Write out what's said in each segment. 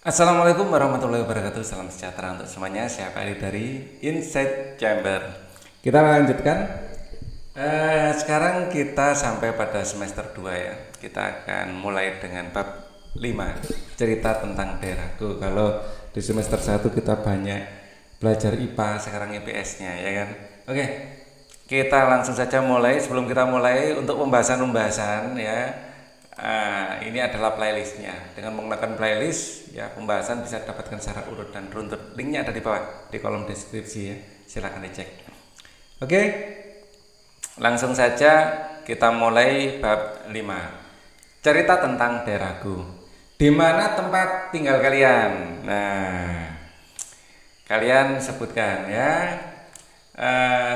Assalamualaikum warahmatullahi wabarakatuh. Salam sejahtera untuk semuanya. Saya Pak Ali dari Inside Chamber. Kita lanjutkan. Sekarang kita sampai pada semester 2 ya. Kita akan mulai dengan bab 5, cerita tentang daerahku. Kalau di semester 1 kita banyak belajar IPA, sekarang IPS-nya ya kan. Oke. Kita langsung saja mulai. Sebelum kita mulai untuk pembahasan-pembahasan ya. Ini adalah playlistnya. Dengan menggunakan playlist, ya pembahasan bisa dapatkan secara urut dan runtut. Linknya ada di bawah di kolom deskripsi ya. Silahkan dicek. Oke, langsung saja kita mulai bab 5. Cerita tentang daerahku. Di mana tempat tinggal kalian? Nah, kalian sebutkan ya.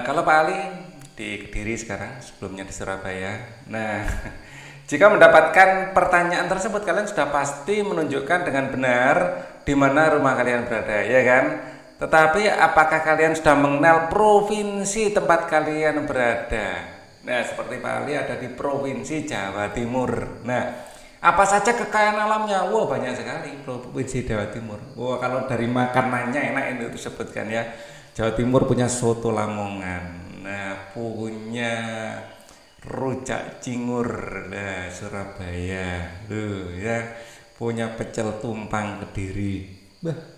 Kalau Pak Ali di Kediri sekarang, sebelumnya di Surabaya. Nah. Jika mendapatkan pertanyaan tersebut, kalian sudah pasti menunjukkan dengan benar di mana rumah kalian berada, ya kan? Tetapi apakah kalian sudah mengenal provinsi tempat kalian berada? Nah, seperti Pak Ali ada di provinsi Jawa Timur. Nah, apa saja kekayaan alamnya? Wah, banyak sekali provinsi Jawa Timur. Wah, kalau dari makanannya enak ini disebutkan ya. Jawa Timur punya soto Lamongan. Nah, punya rujak cingur, nah Surabaya, ya punya pecel tumpang Kediri,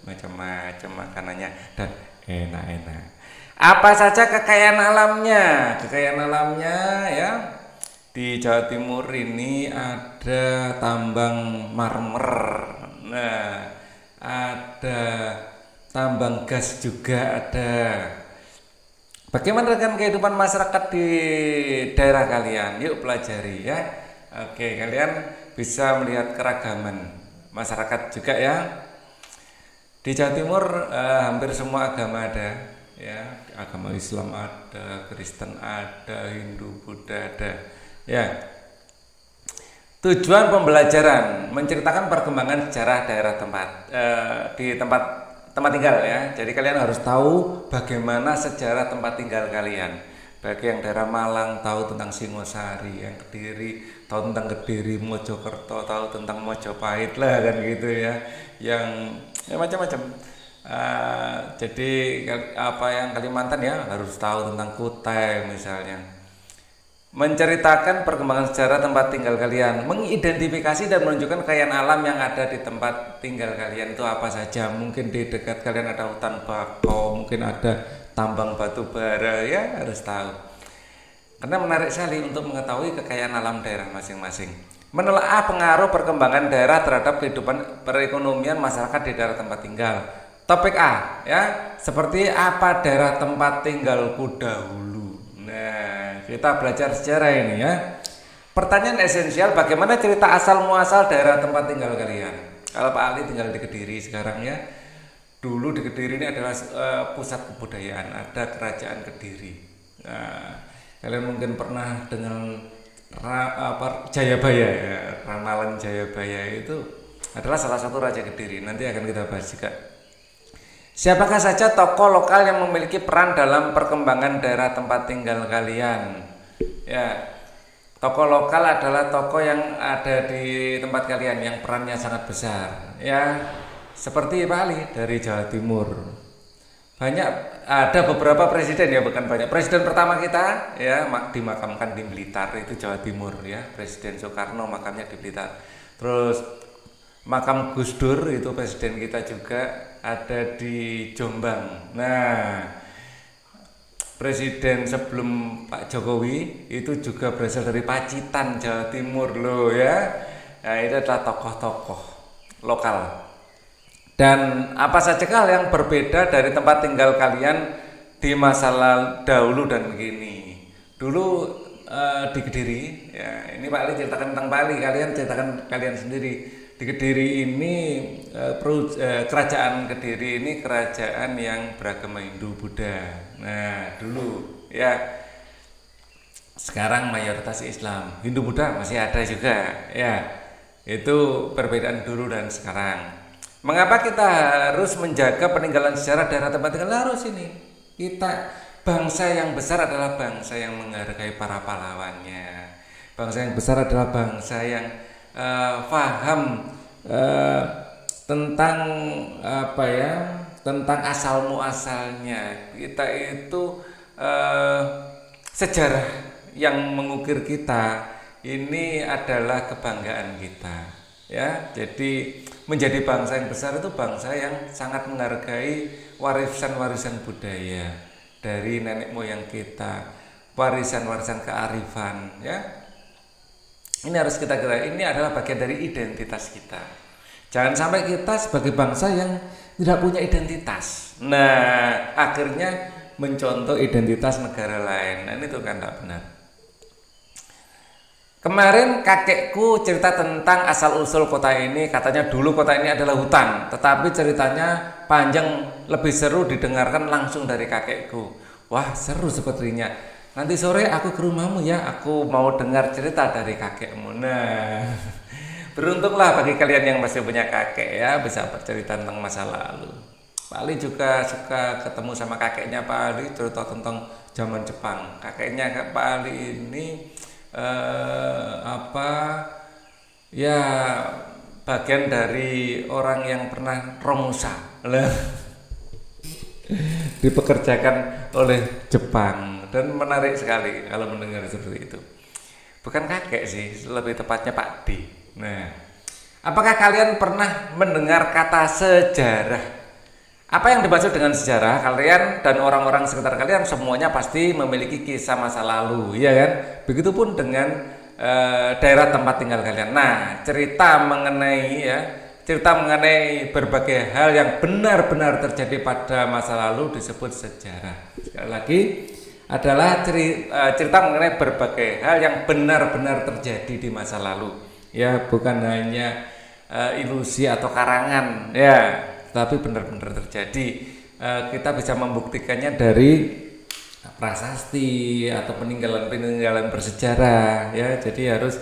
macam-macam makanannya dan enak-enak. Apa saja kekayaan alamnya? Kekayaan alamnya ya di Jawa Timur ini ada tambang marmer, nah ada tambang gas juga ada. Bagaimana dengan kehidupan masyarakat di daerah kalian? Yuk pelajari ya. Oke, kalian bisa melihat keragaman masyarakat juga ya. Di Jawa Timur hampir semua agama ada ya. Agama Islam ada, Kristen ada, Hindu, Buddha ada. Ya. Tujuan pembelajaran menceritakan perkembangan sejarah daerah tempat di tempat tinggal ya. Jadi kalian harus tahu bagaimana sejarah tempat tinggal kalian. Bagi yang daerah Malang tahu tentang Singosari, yang Kediri tahu tentang Kediri, Mojokerto tahu tentang Mojopahit lah kan gitu ya. Yang ya macam-macam. Jadi apa yang Kalimantan ya harus tahu tentang Kutai misalnya. Menceritakan perkembangan sejarah tempat tinggal kalian, mengidentifikasi dan menunjukkan kekayaan alam yang ada di tempat tinggal kalian itu apa saja. Mungkin di dekat kalian ada hutan bakau, mungkin ada tambang batu bara, ya harus tahu. Karena menarik sekali untuk mengetahui kekayaan alam daerah masing-masing. Menelaah pengaruh perkembangan daerah terhadap kehidupan perekonomian masyarakat di daerah tempat tinggal. Topik A, ya, seperti apa daerah tempat tinggalku dahulu. Nah, kita belajar sejarah ini ya. Pertanyaan esensial, bagaimana cerita asal muasal daerah tempat tinggal kalian? Kalau Pak Ali tinggal di Kediri sekarang ya. Dulu di Kediri ini adalah pusat kebudayaan, ada kerajaan Kediri. Nah, kalian mungkin pernah dengan Jayabaya ya, Ramalan Jayabaya itu adalah salah satu raja Kediri. Nanti akan kita bahas juga. Siapakah saja tokoh lokal yang memiliki peran dalam perkembangan daerah tempat tinggal kalian? Ya, tokoh lokal adalah tokoh yang ada di tempat kalian yang perannya sangat besar. Ya, seperti Pak Ali dari Jawa Timur. Banyak ada beberapa presiden ya, bukan banyak. Presiden pertama kita ya dimakamkan di Blitar, itu Jawa Timur ya. Presiden Soekarno makamnya di Blitar. Terus makam Gus Dur itu presiden kita juga ada di Jombang. Nah, presiden sebelum Pak Jokowi itu juga berasal dari Pacitan, Jawa Timur loh ya. Nah, itu adalah tokoh-tokoh lokal. Dan apa saja hal yang berbeda dari tempat tinggal kalian di masa dahulu dan kini? Dulu di Kediri ya, ini Pak Ali ceritakan tentang Pak Ali, kalian ceritakan kalian sendiri. Di Kediri ini kerajaan Kediri ini kerajaan yang beragama Hindu Buddha. Nah dulu ya, sekarang mayoritas Islam. Hindu Buddha masih ada juga ya. Itu perbedaan dulu dan sekarang. Mengapa kita harus menjaga peninggalan sejarah daerah tempat tinggal? Harus ini. Kita bangsa yang besar adalah bangsa yang menghargai para pahlawannya. Bangsa yang besar adalah bangsa yang paham tentang apa ya, tentang asal muasalnya kita itu, sejarah yang mengukir kita ini adalah kebanggaan kita, ya. Jadi menjadi bangsa yang besar itu bangsa yang sangat menghargai warisan-warisan budaya dari nenek moyang kita, warisan-warisan kearifan, ya. Ini harus kita kira, ini adalah bagian dari identitas kita. Jangan sampai kita sebagai bangsa yang tidak punya identitas. Nah, akhirnya mencontoh identitas negara lain. Nah, ini tuh kan tidak benar. Kemarin kakekku cerita tentang asal-usul kota ini. Katanya dulu kota ini adalah hutan, tetapi ceritanya panjang, lebih seru didengarkan langsung dari kakekku. Wah, seru sepertinya. Nanti sore aku ke rumahmu ya, aku mau dengar cerita dari kakekmu. Nah, beruntunglah bagi kalian yang masih punya kakek ya, bisa bercerita tentang masa lalu. Pak Ali juga suka ketemu sama kakeknya Pak Ali, cerita tentang zaman Jepang. Kakeknya Pak Ali ini ya bagian dari orang yang pernah Romusa dipekerjakan oleh Jepang, dan menarik sekali kalau mendengar seperti itu. Bukan kakek sih, lebih tepatnya Pak D. Nah, apakah kalian pernah mendengar kata sejarah? Apa yang dimaksud dengan sejarah? Kalian dan orang-orang sekitar kalian semuanya pasti memiliki kisah masa lalu, ya kan? Begitupun dengan daerah tempat tinggal kalian. Nah, cerita mengenai berbagai hal yang benar-benar terjadi pada masa lalu disebut sejarah. Sekali lagi, adalah cerita mengenai berbagai hal yang benar-benar terjadi di masa lalu. Ya, bukan hanya ilusi atau karangan, ya, tapi benar-benar terjadi. Kita bisa membuktikannya dari prasasti atau peninggalan-peninggalan bersejarah, ya. Jadi harus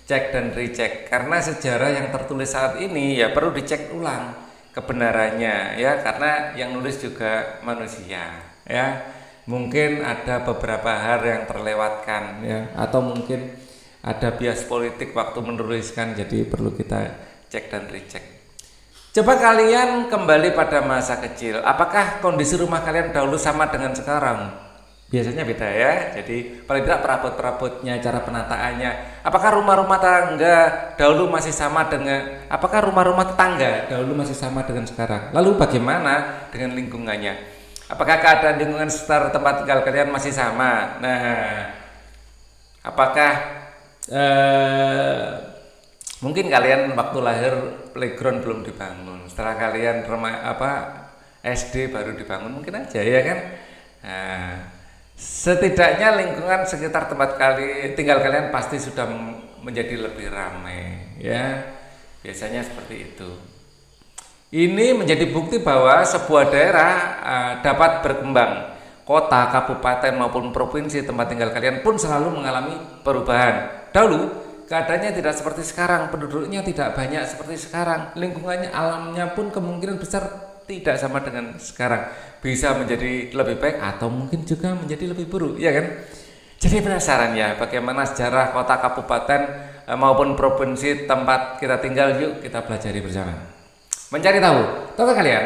cek dan recheck, karena sejarah yang tertulis saat ini ya perlu dicek ulang kebenarannya, ya, karena yang nulis juga manusia, ya. Mungkin ada beberapa hal yang terlewatkan, ya, atau mungkin ada bias politik waktu menuliskan, jadi perlu kita cek dan recheck. Coba kalian kembali pada masa kecil. Apakah kondisi rumah kalian dahulu sama dengan sekarang? Biasanya beda ya. Jadi paling tidak perabot-perabotnya, cara penataannya. Apakah rumah-rumah tetangga dahulu masih sama dengan sekarang? Lalu bagaimana dengan lingkungannya? Apakah keadaan lingkungan sekitar tempat tinggal kalian masih sama? Nah, apakah mungkin kalian waktu lahir playground belum dibangun, setelah kalian SD baru dibangun, mungkin aja, ya kan? Nah, setidaknya lingkungan sekitar tempat tinggal kalian pasti sudah menjadi lebih ramai, ya. Biasanya seperti itu. Ini menjadi bukti bahwa sebuah daerah dapat berkembang. Kota, kabupaten maupun provinsi tempat tinggal kalian pun selalu mengalami perubahan. Dahulu keadaannya tidak seperti sekarang, penduduknya tidak banyak seperti sekarang, lingkungannya, alamnya pun kemungkinan besar tidak sama dengan sekarang. Bisa menjadi lebih baik atau mungkin juga menjadi lebih buruk, ya kan? Jadi penasaran ya bagaimana sejarah kota, kabupaten maupun provinsi tempat kita tinggal? Yuk kita pelajari bersama. Mencari tahu, tahukah kalian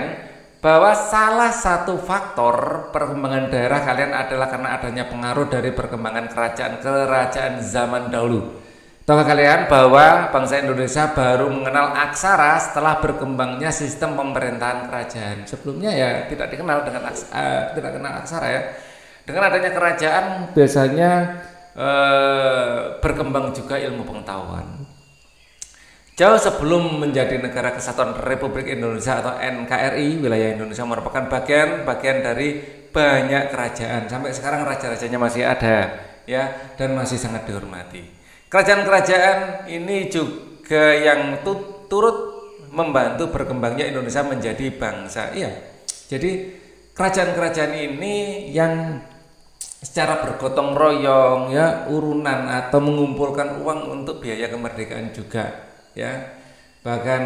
bahwa salah satu faktor perkembangan daerah kalian adalah karena adanya pengaruh dari perkembangan kerajaan zaman dahulu? Tahukah kalian bahwa bangsa Indonesia baru mengenal aksara setelah berkembangnya sistem pemerintahan kerajaan? Sebelumnya ya tidak dikenal dengan tidak kenal aksara, ya. Dengan adanya kerajaan biasanya berkembang juga ilmu pengetahuan. Jauh sebelum menjadi Negara Kesatuan Republik Indonesia atau NKRI, wilayah Indonesia merupakan bagian dari banyak kerajaan. Sampai sekarang raja-rajanya masih ada, ya, dan masih sangat dihormati. Kerajaan-kerajaan ini juga yang turut membantu berkembangnya Indonesia menjadi bangsa. Iya. Jadi kerajaan-kerajaan ini yang secara bergotong royong, ya, urunan atau mengumpulkan uang untuk biaya kemerdekaan juga, ya. Bahkan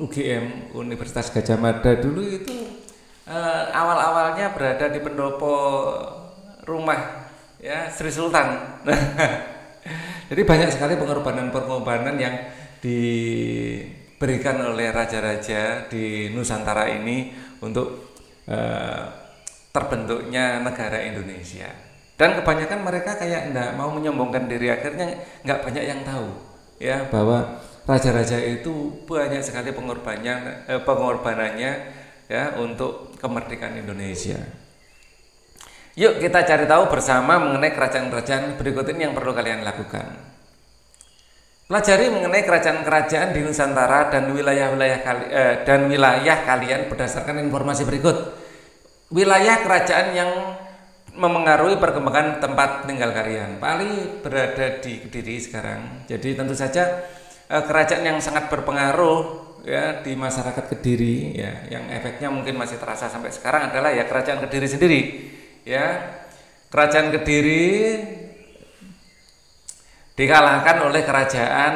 UGM, Universitas Gadjah Mada dulu itu awal-awalnya berada di pendopo rumah, ya, Sri Sultan. Jadi banyak sekali pengorbanan yang diberikan oleh raja-raja di Nusantara ini untuk terbentuknya negara Indonesia. Dan kebanyakan mereka kayak enggak mau menyombongkan diri, akhirnya nggak banyak yang tahu ya bahwa raja-raja itu banyak sekali pengorbanannya ya untuk kemerdekaan Indonesia. Yuk kita cari tahu bersama mengenai kerajaan-kerajaan berikut ini yang perlu kalian lakukan. Pelajari mengenai kerajaan-kerajaan di Nusantara dan wilayah kalian berdasarkan informasi berikut. Wilayah kerajaan yang memengaruhi perkembangan tempat tinggal kalian. Pak Ali berada di Kediri sekarang. Jadi tentu saja kerajaan yang sangat berpengaruh ya di masyarakat Kediri ya, yang efeknya mungkin masih terasa sampai sekarang adalah ya kerajaan Kediri sendiri. Ya, kerajaan Kediri dikalahkan oleh kerajaan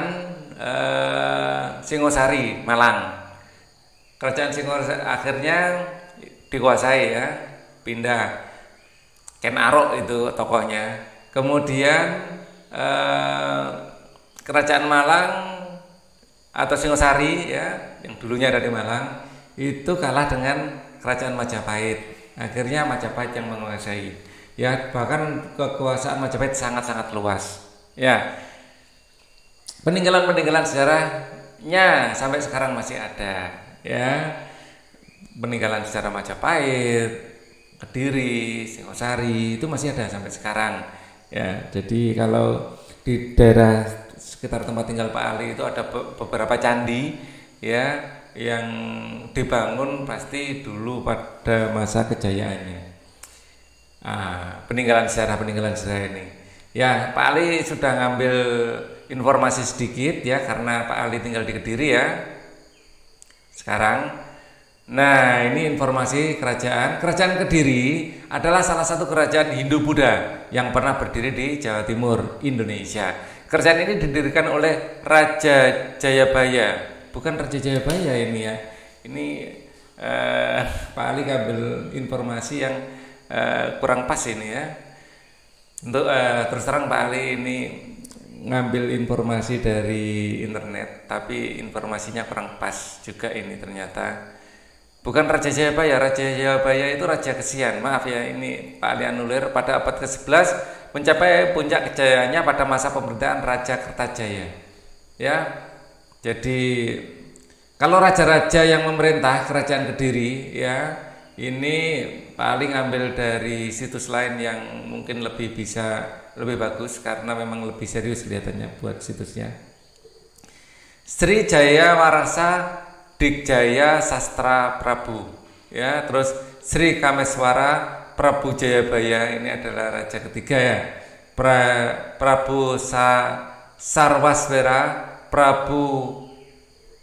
Singosari Malang. Kerajaan Singosari akhirnya dikuasai ya, pindah. Ken Arok itu tokohnya. Kemudian kerajaan Malang atau Singosari ya, yang dulunya ada di Malang, itu kalah dengan kerajaan Majapahit. Akhirnya Majapahit yang menguasai. Ya, bahkan kekuasaan Majapahit sangat-sangat luas. Ya. Peninggalan-peninggalan sejarahnya sampai sekarang masih ada, ya. Peninggalan sejarah Majapahit, Kediri, Singosari itu masih ada sampai sekarang. Ya, jadi kalau di daerah sekitar tempat tinggal Pak Ali itu ada beberapa candi ya yang dibangun pasti dulu pada masa kejayaannya. Peninggalan sejarah ini. Ya, Pak Ali sudah ngambil informasi sedikit ya karena Pak Ali tinggal di Kediri ya. Sekarang, nah ini informasi kerajaan. Kerajaan Kediri adalah salah satu kerajaan Hindu-Buddha yang pernah berdiri di Jawa Timur, Indonesia. Kerajaan ini didirikan oleh Raja Jayabaya. Bukan Raja Jayabaya ini ya. Ini Pak Ali ngambil informasi yang kurang pas ini ya. Untuk terus terang Pak Ali ini ngambil informasi dari internet, tapi informasinya kurang pas juga ini ternyata. Bukan Raja Jayabaya. Raja Jayabaya itu Raja Kesian. Maaf ya, ini Pak Ali anulir. Pada abad ke-11 mencapai puncak kejayaannya pada masa pemerintahan Raja Kertajaya. Ya. Jadi kalau raja-raja yang memerintah kerajaan Kediri ya, ini paling ambil dari situs lain yang mungkin lebih bagus karena memang lebih serius kelihatannya buat situsnya. Sri Jaya Warasa Dikjaya Sastra Prabu ya, terus Sri Kameswara Prabu Jayabaya, ini adalah raja ketiga ya. Prabu Sarwaswera Prabu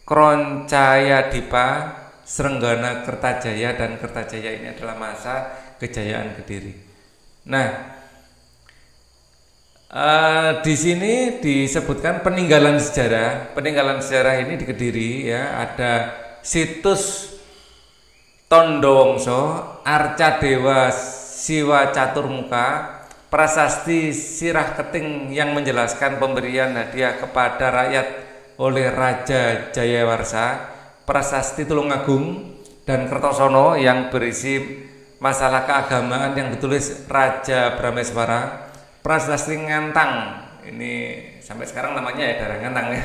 Kroncayadipa, Srenggana Kertajaya, dan Kertajaya ini adalah masa kejayaan Kediri. Nah, di sini disebutkan peninggalan sejarah. Peninggalan sejarah ini di Kediri ya, ada situs Tondowongso, Arca Dewa Siwa Caturmuka, prasasti Sirah Keting yang menjelaskan pemberian hadiah kepada rakyat oleh Raja Jayawarsa, prasasti Tulungagung dan Kertosono yang berisi masalah keagamaan yang ditulis Raja Brameswara, prasasti Ngantang, ini sampai sekarang namanya ya Darah Ngantang ya,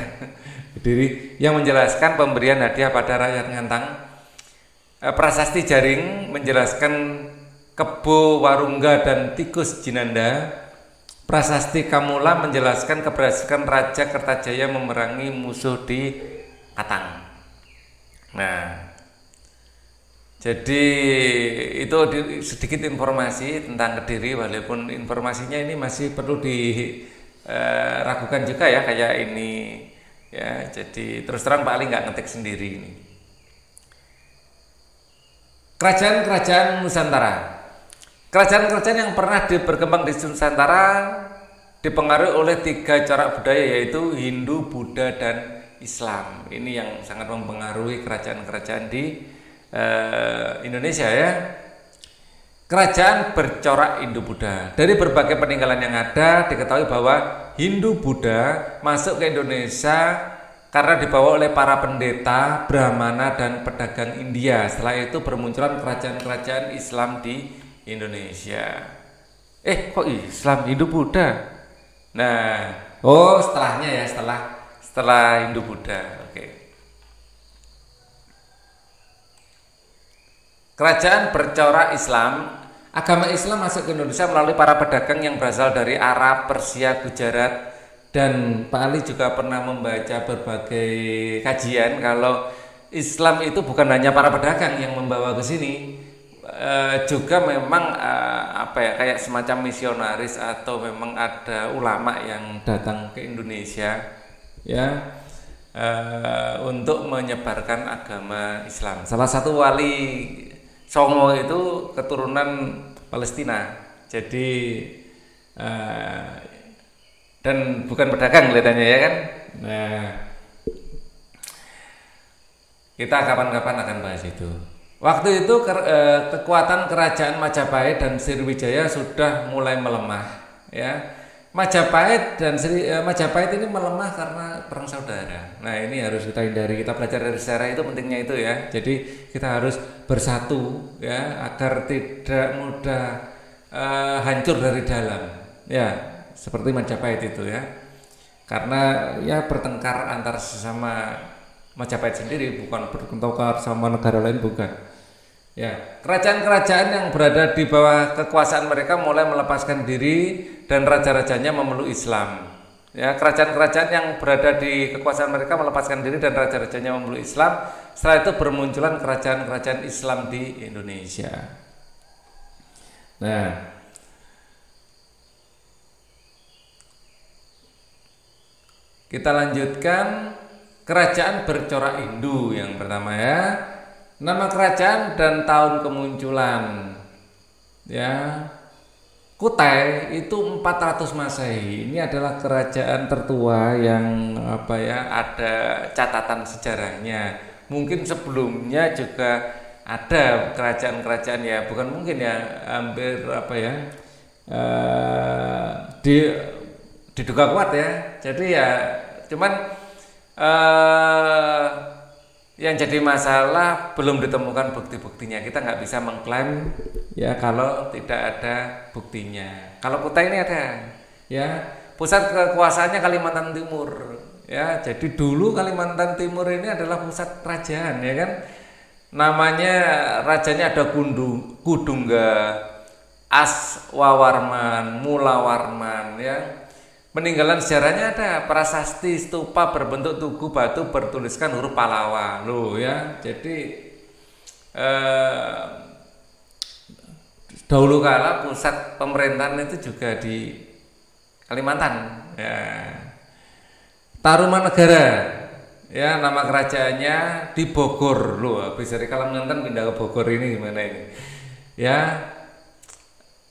Kediri, yang menjelaskan pemberian hadiah pada rakyat Ngantang, prasasti Jaring menjelaskan Kebo Warungga dan Tikus Jinanda, prasasti Kamula menjelaskan keberhasilan Raja Kertajaya memerangi musuh di Katang. Nah, jadi itu sedikit informasi tentang Kediri, walaupun informasinya ini masih perlu diragukan juga ya kayak ini ya. Jadi terus terang Pak Ali nggak ngetik sendiri ini. Kerajaan-kerajaan Nusantara. Kerajaan-kerajaan yang pernah berkembang di Nusantara dipengaruhi oleh 3 corak budaya, yaitu Hindu, Buddha, dan Islam. Ini yang sangat mempengaruhi kerajaan-kerajaan di Indonesia ya. Kerajaan bercorak Hindu-Buddha. Dari berbagai peninggalan yang ada diketahui bahwa Hindu-Buddha masuk ke Indonesia karena dibawa oleh para pendeta, Brahmana dan pedagang India. Setelah itu bermunculan kerajaan-kerajaan Islam di Indonesia. Kok Islam, Hindu, Buddha? Nah, setelahnya ya, setelah Hindu Buddha. Oke. Kerajaan bercorak Islam. Agama Islam masuk ke Indonesia melalui para pedagang yang berasal dari Arab, Persia, Gujarat. Dan Pak Ali juga pernah membaca berbagai kajian kalau Islam itu bukan hanya para pedagang yang membawa ke sini, juga memang kayak semacam misionaris atau memang ada ulama yang datang ke Indonesia ya untuk menyebarkan agama Islam. Salah satu wali Songo itu keturunan Palestina. Jadi dan bukan pedagang kelihatannya ya kan. Nah, kita kapan-kapan akan bahas itu. Waktu itu kekuatan kerajaan Majapahit dan Sriwijaya sudah mulai melemah ya. Majapahit ini melemah karena perang saudara. Nah, ini harus kita hindari. Kita belajar dari sejarah, itu pentingnya itu ya. Jadi kita harus bersatu ya agar tidak mudah hancur dari dalam. Ya. Seperti Majapahit itu ya, karena ya bertengkar antar sesama Majapahit sendiri, bukan bertengkar sama negara lain, bukan ya. Kerajaan-kerajaan yang berada di bawah kekuasaan mereka mulai melepaskan diri dan raja-rajanya memeluk Islam ya. Kerajaan-kerajaan yang berada di kekuasaan mereka melepaskan diri dan raja-rajanya memeluk Islam. Setelah itu bermunculan kerajaan-kerajaan Islam di Indonesia. Nah, kita lanjutkan kerajaan bercorak Hindu yang pertama ya. Nama kerajaan dan tahun kemunculan ya. Kutai itu 400 Masehi. Ini adalah kerajaan tertua yang ada catatan sejarahnya. Mungkin sebelumnya juga ada kerajaan-kerajaan ya, bukan mungkin ya, hampir diduga kuat ya. Jadi ya cuman yang jadi masalah belum ditemukan bukti-buktinya. Kita nggak bisa mengklaim ya kalau tidak ada buktinya. Kalau Kutai ini ada ya, pusat kekuasaannya Kalimantan Timur ya. Jadi dulu Kalimantan Timur ini adalah pusat kerajaan ya kan. Namanya rajanya ada Kudungga, Aswawarman, Mulawarman ya. Peninggalan sejarahnya ada prasasti stupa berbentuk tugu batu bertuliskan huruf Pallawa loh ya. Jadi dahulu kala pusat pemerintahan itu juga di Kalimantan ya. Tarumanegara ya, nama kerajaannya di Bogor loh. Habis dari Kalimantan pindah ke Bogor, ini gimana ini ya.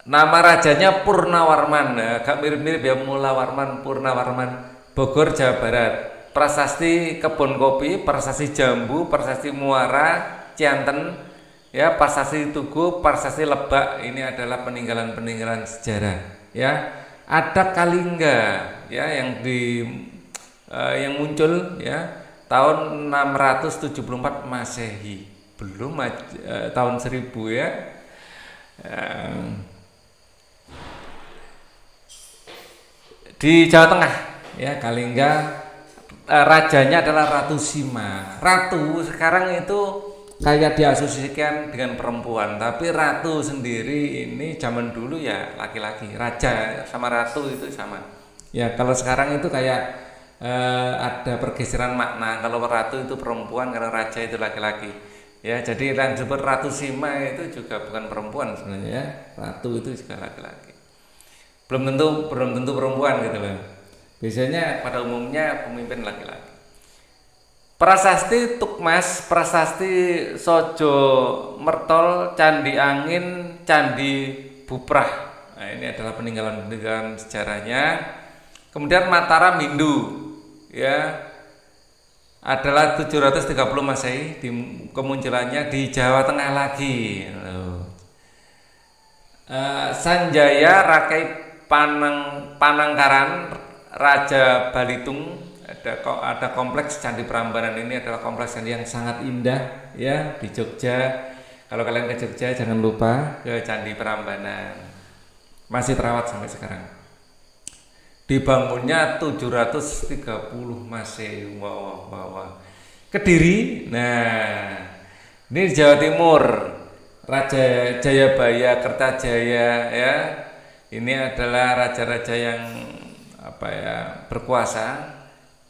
Nama rajanya Purnawarman, agak mirip-mirip ya, Mulawarman, Purnawarman, Bogor, Jawa Barat. Prasasti kebun kopi, prasasti jambu, prasasti muara, Cianten, ya, prasasti Tugu, prasasti Lebak. Ini adalah peninggalan-peninggalan sejarah. Ya, ada Kalingga, ya, yang muncul, ya, tahun 674 Masehi, belum tahun 1000 ya. Di Jawa Tengah ya, Kalingga, rajanya adalah Ratu Sima. Ratu sekarang itu kayak diasosiasikan dengan perempuan, tapi ratu sendiri ini zaman dulu ya laki-laki. Raja sama ratu itu sama ya. Kalau sekarang itu kayak ada pergeseran makna. Kalau ratu itu perempuan, kalau raja itu laki-laki ya. Jadi yang disebut Ratu Sima itu juga bukan perempuan sebenarnya ya. Ratu itu juga laki-laki, belum tentu perempuan gitu loh. Biasanya pada umumnya pemimpin laki-laki. Prasasti Tukmas, prasasti Sojo Mertol, Candi Angin, Candi Buprah. Nah, ini adalah peninggalan-peninggalan sejarahnya. Kemudian Mataram Hindu ya, adalah 730 Masehi, kemunculannya di Jawa Tengah lagi. Sanjaya Rakai Panangkaran, Raja Balitung, ada kompleks Candi Prambanan. Ini adalah kompleks yang sangat indah ya di Jogja. Kalau kalian ke Jogja jangan lupa ke Candi Prambanan. Masih terawat sampai sekarang. Dibangunnya 730 Masehi. Wow. Kediri. Nah, ini Jawa Timur. Raja Jayabaya, Kertajaya ya. Ini adalah raja-raja yang berkuasa.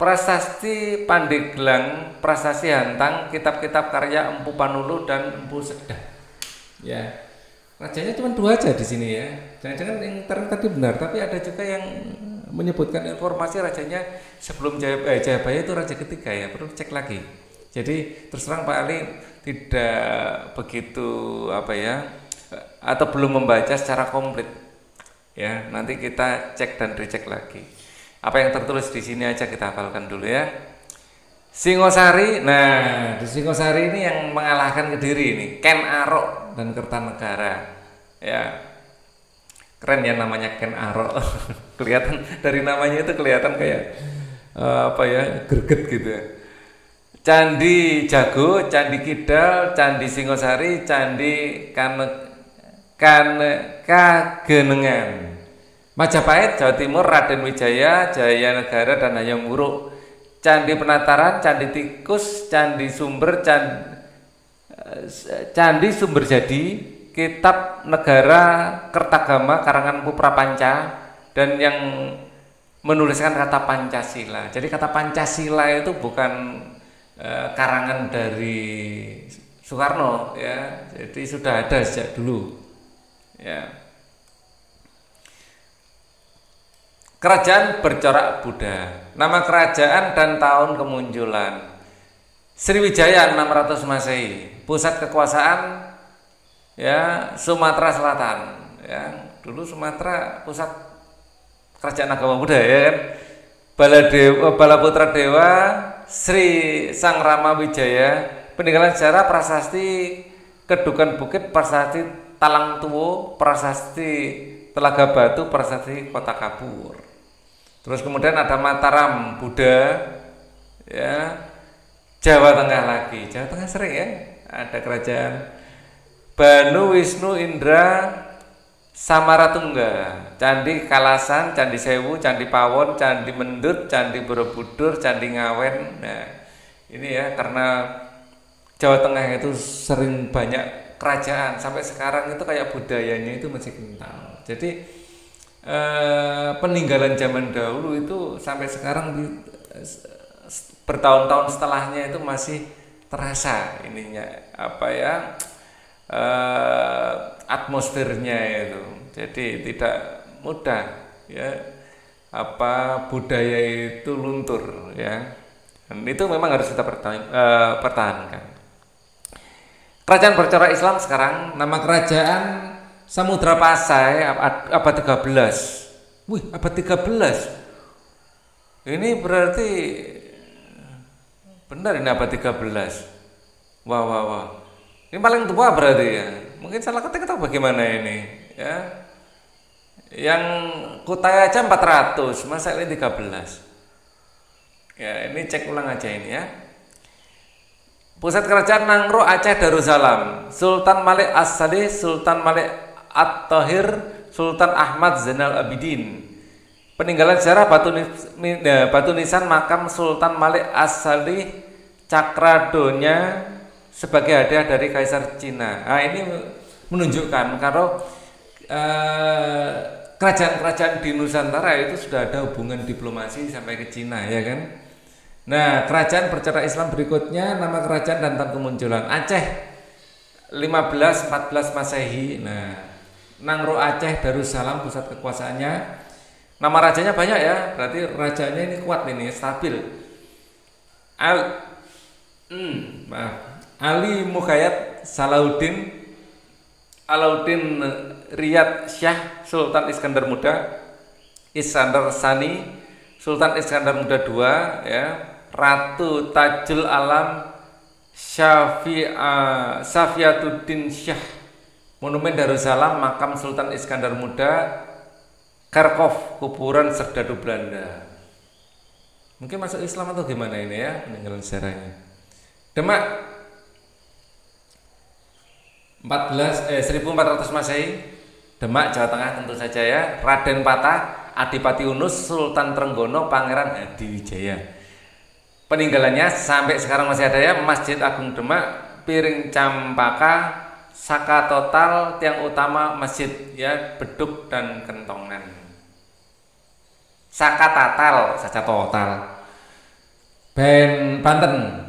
Prasasti Pandeglang, Prasasti Hantang, kitab-kitab karya Empu Panulu dan Empu Sedah. Ya, rajanya cuma 2 aja di sini ya. Jangan-jangan yang tadi benar, tapi ada juga yang menyebutkan informasi rajanya sebelum Jayabaya itu raja ketiga ya, perlu cek lagi. Jadi terus terang Pak Ali tidak begitu atau belum membaca secara komplit. Ya, nanti kita cek dan dicek lagi. Apa yang tertulis di sini aja kita hafalkan dulu ya. Singosari. Nah, di Singosari ini yang mengalahkan Kediri ini, Ken Arok dan Kertanegara. Ya. Keren ya namanya Ken Arok. Kelihatan dari namanya itu kelihatan kayak greget gitu ya. Candi Jago, Candi Kidal, Candi Singosari, Candi Kagenengan. Majapahit, Jawa Timur, Raden Wijaya, Jaya Negara dan Hayam Wuruk. Candi Penataran, Candi Tikus, Candi Sumber, Candi Sumber Jadi, Kitab Negara Kertagama karangan Empu Prapanca, dan yang menuliskan kata Pancasila. Jadi kata Pancasila itu bukan karangan dari Soekarno ya, jadi sudah ada sejak dulu ya. Kerajaan bercorak Buddha. Nama kerajaan dan tahun kemunculan. Sriwijaya 600 Masehi. Pusat kekuasaan ya Sumatera Selatan ya. Dulu Sumatera pusat kerajaan agama Buddha ya kan. Balaputra Dewa, Sri Sang Rama Wijaya. Peninggalan sejarah prasasti Kedukan Bukit, prasasti Talang Tuwo, prasasti Telaga Batu, prasasti Kota Kapur. Terus kemudian ada Mataram Buddha ya. Jawa Tengah lagi. Jawa Tengah sering ya. Ada kerajaan Banu Wisnu Indra Samaratungga, Candi Kalasan, Candi Sewu, Candi Pawon, Candi Mendut, Candi Borobudur, Candi Ngawen. Nah, ini ya karena Jawa Tengah itu sering banyak kerajaan, sampai sekarang itu kayak budayanya itu masih kental. Jadi peninggalan zaman dahulu itu sampai sekarang bertahun-tahun setelahnya itu masih terasa ininya atmosfernya itu. Jadi tidak mudah ya budaya itu luntur ya. Dan itu memang harus kita pertahankan. Kerajaan bercorak Islam sekarang, nama kerajaan Samudra Pasai abad 13. Wih, abad 13. Ini berarti benar ini abad 13. Wah. Ini paling tua berarti ya. Mungkin salah ketik atau bagaimana ini ya. Yang Kutai aja 400, masa ini 13. Ya, ini cek ulang aja ini ya. Pusat kerajaan Nangro Aceh Darussalam. Sultan Malik As-Salih, Sultan Malik At-Tahir, Sultan Ahmad Zainal Abidin. Peninggalan sejarah batu nisan makam Sultan Malik As-Salih Cakradonya sebagai hadiah dari Kaisar Cina. Nah, ini menunjukkan kalau kerajaan-kerajaan di Nusantara itu sudah ada hubungan diplomasi sampai ke Cina ya kan. Nah, kerajaan bercorak Islam berikutnya, nama kerajaan dan tahun kemunculan. Aceh 1514 Masehi. Nah, Nangro Aceh Darussalam pusat kekuasaannya. Nama rajanya banyak ya, berarti rajanya ini kuat ini, stabil. Ali Mukhayat Salahuddin, Alauddin Riyad Syah, Sultan Iskandar Muda, Iskandar Sani, Sultan Iskandar Muda II ya, Ratu Tajul Alam Safiyatuddin Syah, Monumen Darussalam, makam Sultan Iskandar Muda, Kharkov, kuburan serdadu Belanda. Mungkin masuk Islam atau gimana ini ya peninggalan sejarahnya. Demak 1400 Masehi, Demak Jawa Tengah tentu saja ya. Raden Patah, Adipati Unus, Sultan Trenggono, Pangeran Hadiwijaya. Peninggalannya sampai sekarang masih ada ya. Masjid Agung Demak, piring campaka, saka total, tiang utama masjid ya, beduk dan kentongan. Saka tatal, saja total. Banten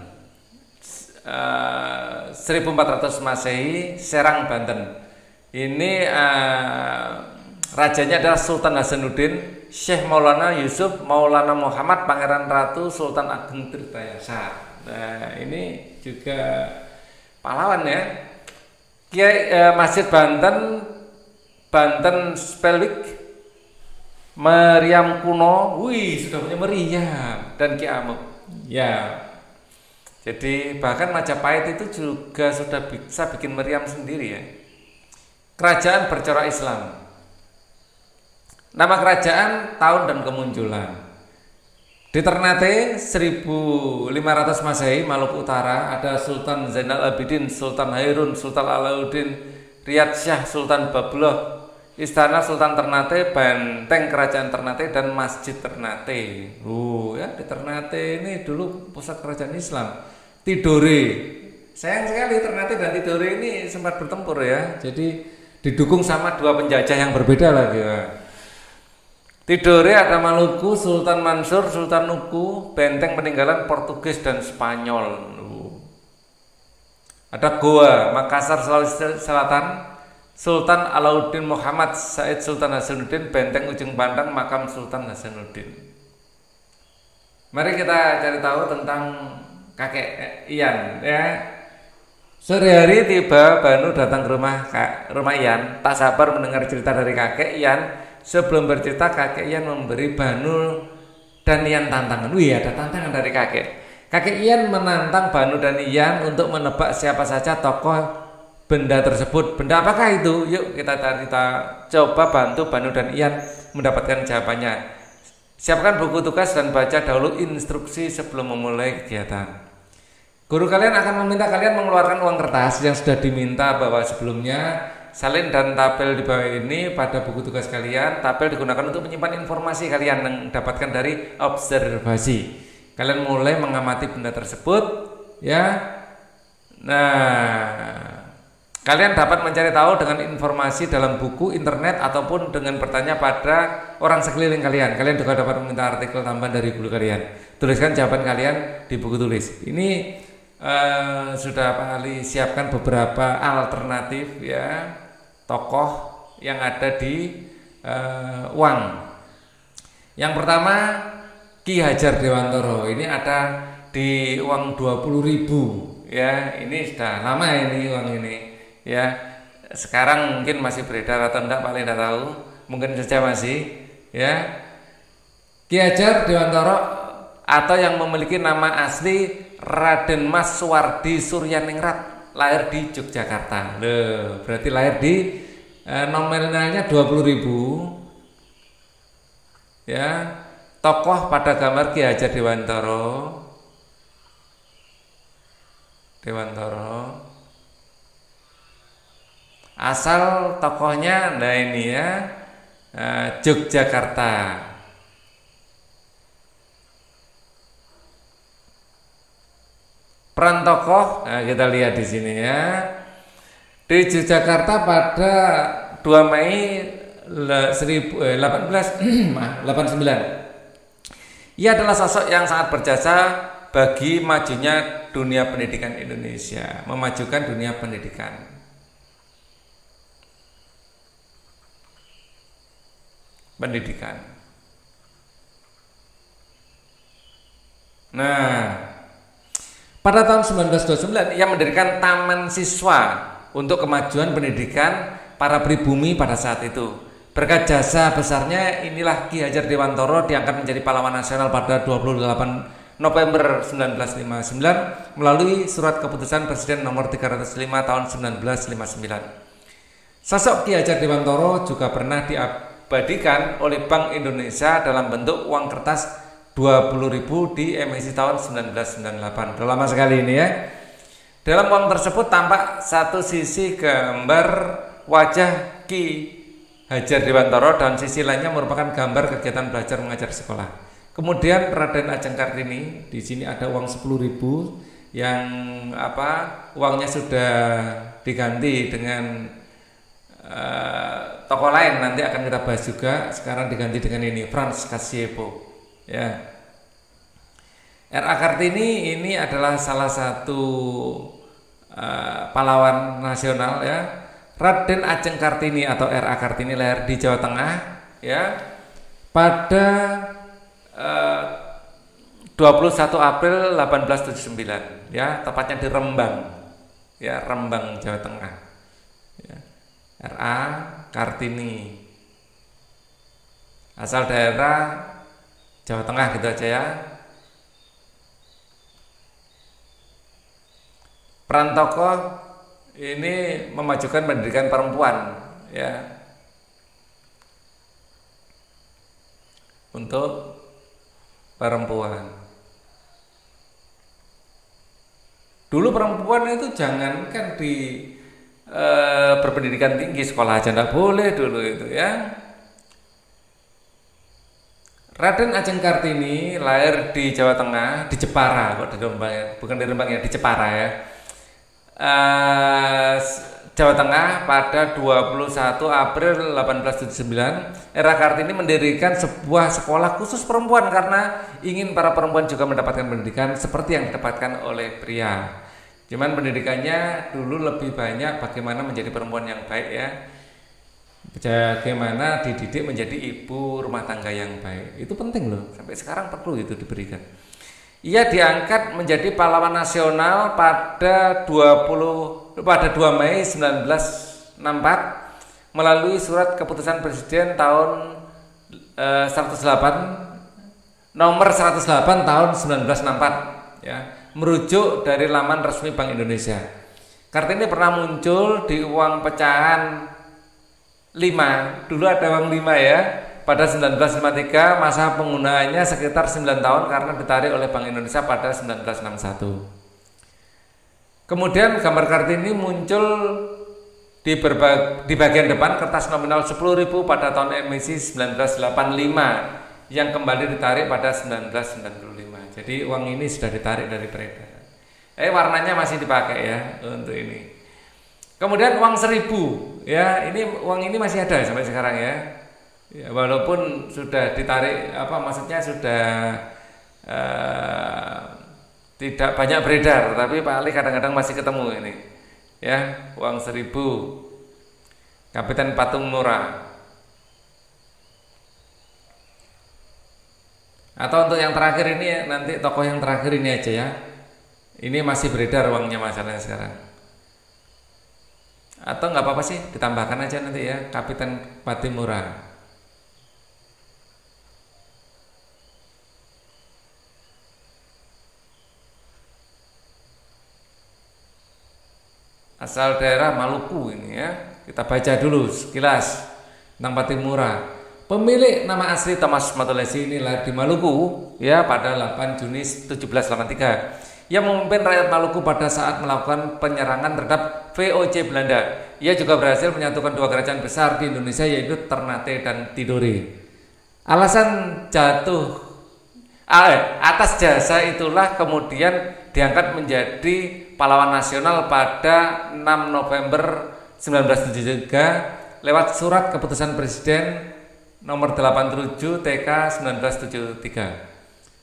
1400 Masehi, Serang Banten. Ini rajanya adalah Sultan Hasanuddin, Syekh Maulana Yusuf Maulana Muhammad, Pangeran Ratu Sultan Ageng Tirtayasa. Nah, ini juga pahlawan ya. Kiai Masjid Banten Spelwijk, meriam kuno, wih sudah punya meriam, dan Ki Amuk. Ya, jadi bahkan Majapahit itu juga sudah bisa bikin meriam sendiri ya. Kerajaan bercorak Islam. Nama kerajaan, tahun dan kemunculan. Di Ternate 1500 Masehi, Maluku Utara, ada Sultan Zainal Abidin, Sultan Hairun, Sultan Alauddin, Riyad Shah, Sultan Babullah, Istana Sultan Ternate, benteng kerajaan Ternate, dan Masjid Ternate. Ya, di Ternate ini dulu pusat kerajaan Islam. Tidore, sayang sekali Ternate dan Tidore ini sempat bertempur ya. Jadi didukung sama dua penjajah yang berbeda lagi ya. Tidore ada Maluku, Sultan Mansur, Sultan Nuku, benteng peninggalan Portugis dan Spanyol. Ada Goa, Makassar, Sulawesi Selatan, Sultan Alauddin Muhammad Said Sultan Hasanuddin, benteng Ujung Pandang, makam Sultan Hasanuddin. Mari kita cari tahu tentang kakek Ian ya. Sore hari tiba Banu datang ke rumah Ian, tak sabar mendengar cerita dari kakek Ian. Sebelum bercerita, kakek Ian memberi Banu dan Ian tantangan. Wih, ada tantangan dari kakek. Kakek Ian menantang Banu dan Ian untuk menebak siapa saja tokoh benda tersebut. Benda apakah itu? Yuk kita coba bantu Banu dan Ian mendapatkan jawabannya. Siapkan buku tugas dan baca dahulu instruksi sebelum memulai kegiatan. Guru kalian akan meminta kalian mengeluarkan uang kertas yang sudah diminta bawa sebelumnya. Salin dan tabel di bawah ini pada buku tugas kalian. Tabel digunakan untuk menyimpan informasi kalian yang dapatkan dari observasi. Kalian mulai mengamati benda tersebut ya. Nah, kalian dapat mencari tahu dengan informasi dalam buku, internet, ataupun dengan bertanya pada orang sekeliling kalian. Kalian juga dapat meminta artikel tambahan dari guru kalian. Tuliskan jawaban kalian di buku tulis. Ini sudah Pak Ali siapkan beberapa alternatif ya, tokoh yang ada di uang. Yang pertama Ki Hajar Dewantoro. Ini ada di uang 20.000 ya. Ini sudah lama ini uang ini ya. Sekarang mungkin masih beredar atau enggak, Pak Ali tidak tahu. Mungkin saja masih ya. Ki Hajar Dewantoro atau yang memiliki nama asli Raden Mas Suwardi Suryaningrat, lahir di Yogyakarta. Loh, berarti lahir di nominalnya 20.000 ya. Tokoh pada gambar Ki Hajar Dewantoro. Asal tokohnya nah ini ya, Yogyakarta. Peran tokoh, nah kita lihat di sini ya. Di Yogyakarta pada 2 Mei 1889. Ia adalah sosok yang sangat berjasa bagi majunya dunia pendidikan Indonesia, memajukan dunia pendidikan. Nah, pada tahun 1929 ia mendirikan Taman Siswa untuk kemajuan pendidikan para pribumi pada saat itu. Berkat jasa besarnya inilah Ki Hajar Dewantoro diangkat menjadi pahlawan nasional pada 28 November 1959 melalui surat keputusan Presiden nomor 305 tahun 1959. Sosok Ki Hajar Dewantoro juga pernah diabadikan oleh Bank Indonesia dalam bentuk uang kertas 20.000 di emisi tahun 1998. Udah lama sekali ini ya. Dalam uang tersebut tampak satu sisi gambar wajah Ki Hajar Dewantara dan sisi lainnya merupakan gambar kegiatan belajar mengajar sekolah. Kemudian Raden Ajeng Kartini, di sini ada uang 10.000 yang uangnya sudah diganti dengan tokoh lain, nanti akan kita bahas juga. Sekarang diganti dengan ini, Frans Kasiepo ya. R.A. Kartini ini adalah salah satu pahlawan nasional ya. Raden Ajeng Kartini atau R.A. Kartini lahir di Jawa Tengah ya pada 21 April 1879 ya, tepatnya di Rembang ya, Rembang Jawa Tengah ya. R.A. Kartini asal daerah Jawa Tengah gitu aja ya. Peran tokoh ini memajukan pendidikan perempuan ya, untuk perempuan. Dulu perempuan itu jangankan di berpendidikan tinggi, sekolah aja enggak boleh dulu itu ya. Raden Ajeng Kartini lahir di Jawa Tengah, di Jepara, kok di Rembang ya, bukan di Rembang ya, di Jepara ya. Jawa Tengah pada 21 April 1879. R.A. Kartini mendirikan sebuah sekolah khusus perempuan karena ingin para perempuan juga mendapatkan pendidikan seperti yang didapatkan oleh pria. Cuman pendidikannya dulu lebih banyak bagaimana menjadi perempuan yang baik ya, bagaimana dididik menjadi ibu rumah tangga yang baik. Itu penting loh, sampai sekarang perlu itu diberikan. Ia diangkat menjadi pahlawan nasional pada 2 Mei 1964 melalui surat keputusan Presiden tahun 108 nomor 108 tahun 1964 ya, merujuk dari laman resmi Bank Indonesia. Kartini pernah muncul di uang pecahan 5, dulu ada uang 5 ya. Pada 1953 masa penggunaannya sekitar 9 tahun karena ditarik oleh Bank Indonesia pada 1961. Kemudian gambar Kartini muncul di bagian depan kertas nominal 10.000 pada tahun emisi 1985 yang kembali ditarik pada 1995. Jadi uang ini sudah ditarik dari peredaran. Warnanya masih dipakai ya untuk ini. Kemudian uang 1.000 ya, ini uang ini masih ada sampai sekarang ya. Ya, walaupun sudah ditarik maksudnya sudah tidak banyak beredar, tapi Pak Ali kadang-kadang masih ketemu ini ya, uang 1.000 Kapiten Patung Murah. Atau untuk yang terakhir ini nanti tokoh yang terakhir ini aja ya, ini masih beredar uangnya masalahnya sekarang. Atau nggak apa-apa sih ditambahkan aja nanti ya, Kapiten Patung Murah. Asal daerah Maluku ini ya. Kita baca dulu sekilas tentang Patung Murah. Pemilik nama asli Thomas Matulesi ini lahir di Maluku ya pada 8 Juni 1783. Ia memimpin rakyat Maluku pada saat melakukan penyerangan terhadap VOC Belanda. Ia juga berhasil menyatukan 2 kerajaan besar di Indonesia yaitu Ternate dan Tidore. Alasan atas jasa itulah kemudian diangkat menjadi pahlawan nasional pada 6 November 1973 lewat surat keputusan Presiden nomor 87 TK 1973.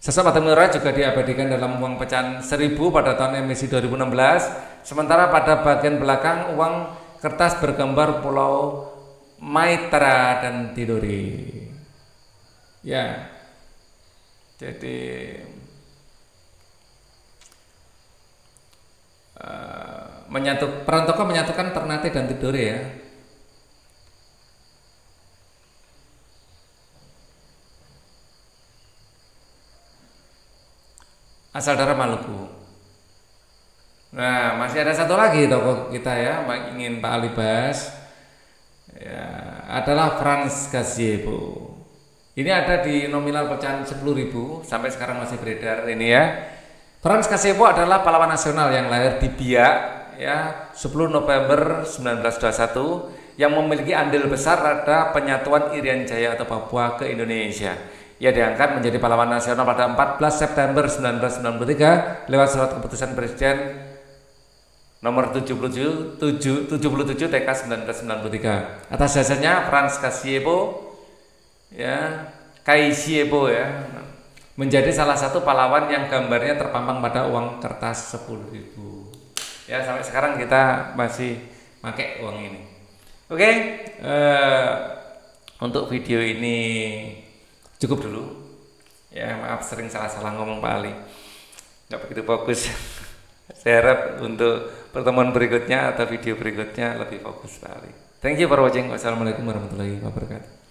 Sosok Patung Murah juga diabadikan dalam uang pecahan 1.000 pada tahun emisi 2016. Sementara pada bagian belakang uang kertas bergambar Pulau Maitra dan Tidore. Ya, jadi peran tokoh menyatukan Ternate dan Tidore ya. Asal daerah Maluku. Nah, masih ada satu lagi tokoh kita ya, ingin Pak Ali bahas ya, adalah Frans Kasiepo. Ini ada di nominal pecahan 10.000 sampai sekarang masih beredar ini ya. Franz Kasepo adalah pahlawan nasional yang lahir di Biak ya 10 November 1921 yang memiliki andil besar pada penyatuan Irian Jaya atau Papua ke Indonesia. Ia diangkat menjadi pahlawan nasional pada 14 September 1993 lewat surat keputusan Presiden nomor 77 TK 1993. Atas dasarnya Franz Kasepo ya Kaisiepo ya menjadi salah satu pahlawan yang gambarnya terpampang pada uang kertas 10.000. Ya sampai sekarang kita masih pakai uang ini. Oke, untuk video ini cukup dulu. Ya maaf sering salah-salah ngomong Pak Ali, nggak begitu fokus. Saya harap untuk pertemuan berikutnya atau video berikutnya lebih fokus Pak Ali. Thank you for watching. Wassalamualaikum warahmatullahi wabarakatuh.